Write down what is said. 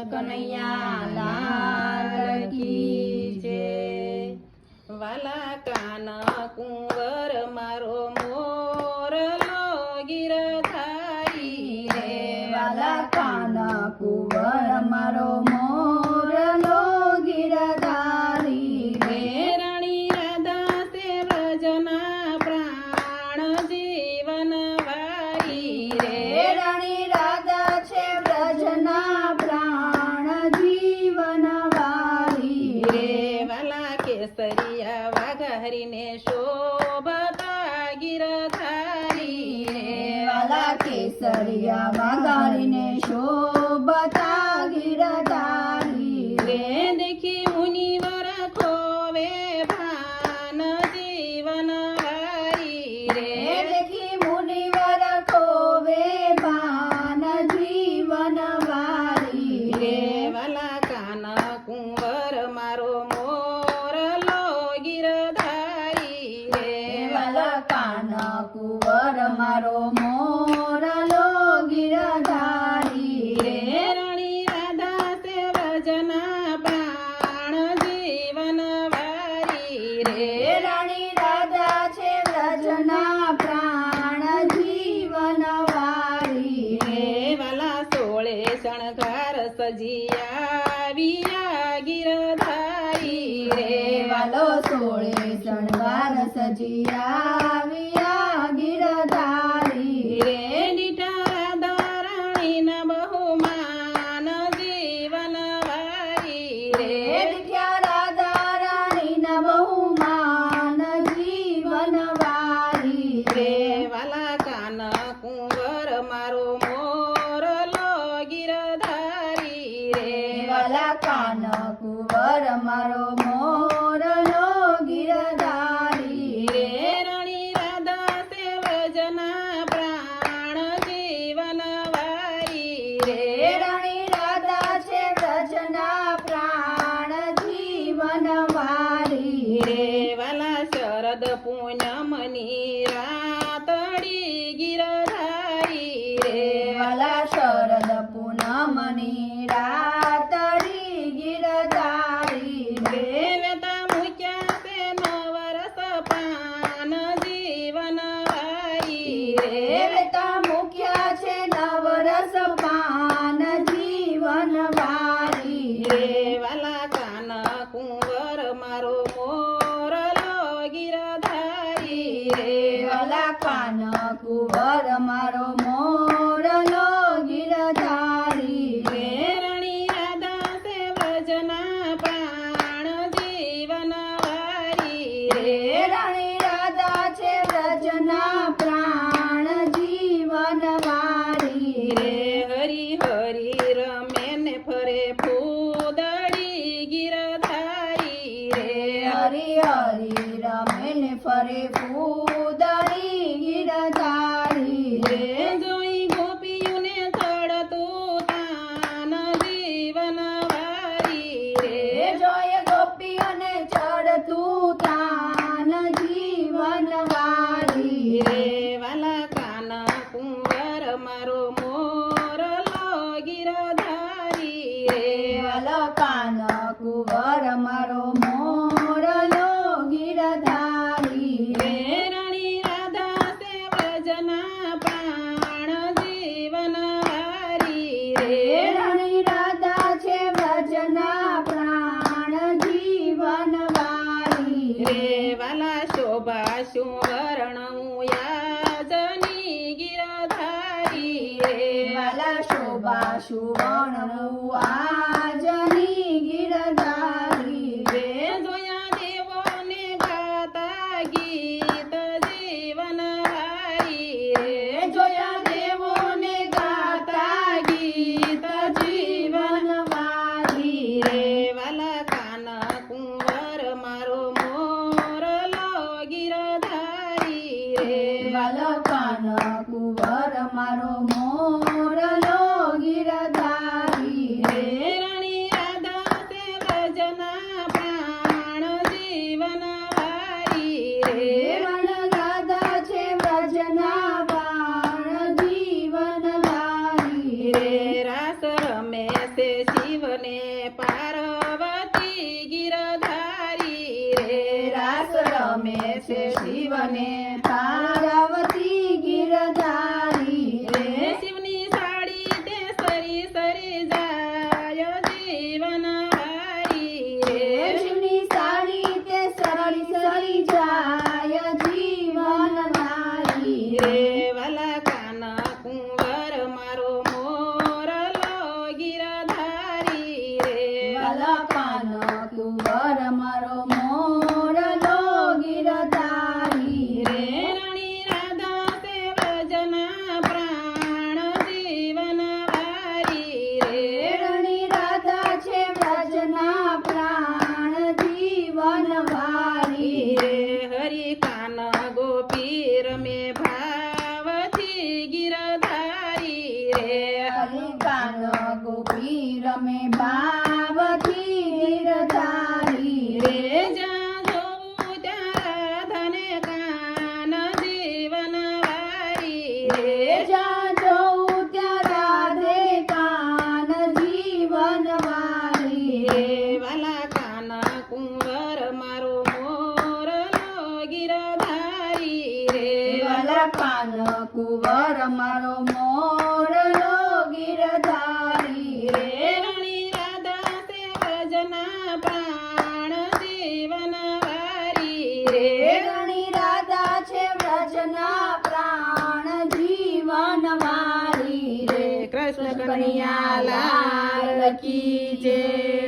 કનૈયા લાલ કી જય। વાલા કાન કુંવર મારો મોરલો ગિરધારી રે, વાલા કાન કુંવર મારો મોરલો ગિરધારી રે, રાણી રાધા તે વ્રજના પ્રાણ જીવન વારી રે, રાણી રાધા છે વ્રજના પ્રાણ જીવન વારી રે વાલા કેસરિયા વાઘારીને શોભતા ગિરધારી રે, વાલા કેસરિયા વાઘારીને શોભતા ગિરધારી રે દેખી મુનિવર ખોવે ભાન જીવન વારી રે, દેખી મુનિવર ખોવે ભાન જીવન વારી રે વાલા કાન કુંવર મારો મોરલો ગિરધારી રે, વાલા કાન કુંવર મારો મોરલો ગિરધારી રે રાણી રાધા તે વ્રજના પ્રાણ જીવન વારી રે, રાણી રાધા છે વ્રજના પ્રાણ જીવન વારી રે વાલા સોળે શણગાર સજિયા ગિરધારી રે, વાલો સોળે શણગાર સજિયા ગિરધારી રે દીઠા રાધારાણીના બહુમાન જીવન વારી રે, દીઠ્યા રાધા રાણીના બહુમાન જીવન વારી રે વાલા કાન કુંવર મારો મોરલો ગિરધારી રે, વાલા કાન કુંવર મારો મોરલો ગિરધારી રે રાણી રાધા તે વ્રજના પ્રાણ જીવન વારી રે, રાણી રાધા છે વ્રજના પ્રાણ જીવન વારી રે વાલા શરદ પૂનમની રાતડી ગિરધારી રે, વાલા શરદ પૂનમની રાતડી ગિરધારી રે વેતા મૂક્યા તે નવરસ પાન જીવન વારી રે, વેતા મુખ્યા છે નવરસ પાન જીવન વારી રે વાલા કાન કુંવર મારો મોરલો ગિરધારી રે, વાલા કાન કુંવર મારો મોરલો ગિરધારી રે રાણી રાધા તે વ્રજના પ્રાણ જીવન વારી રે, રાણી રાધા છે વ્રજના પ્રાણ જીવન વારી રે હરી હરી રમે ને ફરે ફૂદડી ગિરધારી રે, હરી હરી રમે ને ફરે ફૂદડી ગિરધારી રે જોઈ ગોપીઓને ચડતું તાન જીવન વારી રે, જોય ગોપીઓને ચડતું તાન જીવન વારી રે વાલા કાન કુંવર મારો મોરલો ગિરધારી રે, વાલો કાન કુંવર મારો મોરલો ગિરધારી રે રાણી રાધા તે વ્રજના પ્રાણ જીવન વારી રે, રાણી રાધા છે વ્રજના પ્રાણ જીવન વારી રે વાલા શોભા સુવર્ણ યાજની ગિરધારી રે, વાલા શોભા સુવર્ણ આજની ગિરધારી રે જોયા દેવોને ગાતા ગીત જીવન વારી રે, જોયા દેવોને ગાતા ગીત જીવન વારી રે વાલા કાન કુંવર મારો મોરલો ગિરધારી રે, વાલો કાન કુંવર મારો મોરલો ગિરધારી રે રાણી શિવને પાર્વતી ગિરધારી રે રાસ રમે છે શિવને પાર્વતી ગિરધારી રે શિવની સાડી તે સરી સરી જાય જીવન વારી રે શિવની સાડી તે સરી સરી જાય જીવન વારી રે વાલા કાન કુંવર મારો મોરલો ગિરધારી રે વાલા કાન કુંવર મારો મોરલો ગિરધારી રે રે રાણી રાધા તે વ્રજના પ્રાણ જીવન વારી રે રણી રાધા છે વ્રજના પ્રાણ જીવન વારી રે હરિ કાન ગોપી રમે ભાવથી ગિરધારી રે હરિ કાન ગોપી રમે ભાવથી ગિરધારી રે જ્યાં જોવું ત્યાં રાધાને કાન જીવન વારી રે રે જ્યાં જોઉં ત્યાં રાધે કાન જીવન વારી રે વાલા કાન કુંવર મારો મોરલો ગિરધારી રે વાલા કાન કુંવર મારો મોરલો ગિરધારી રે રે રાણી રાધા તે વ્રજના પ્રાણ જીવન વારી રે રણી રાધા છે વ્રજના પ્રાણ જીવન વારી રે કૃષ્ણ કનૈયા લાલ કી જય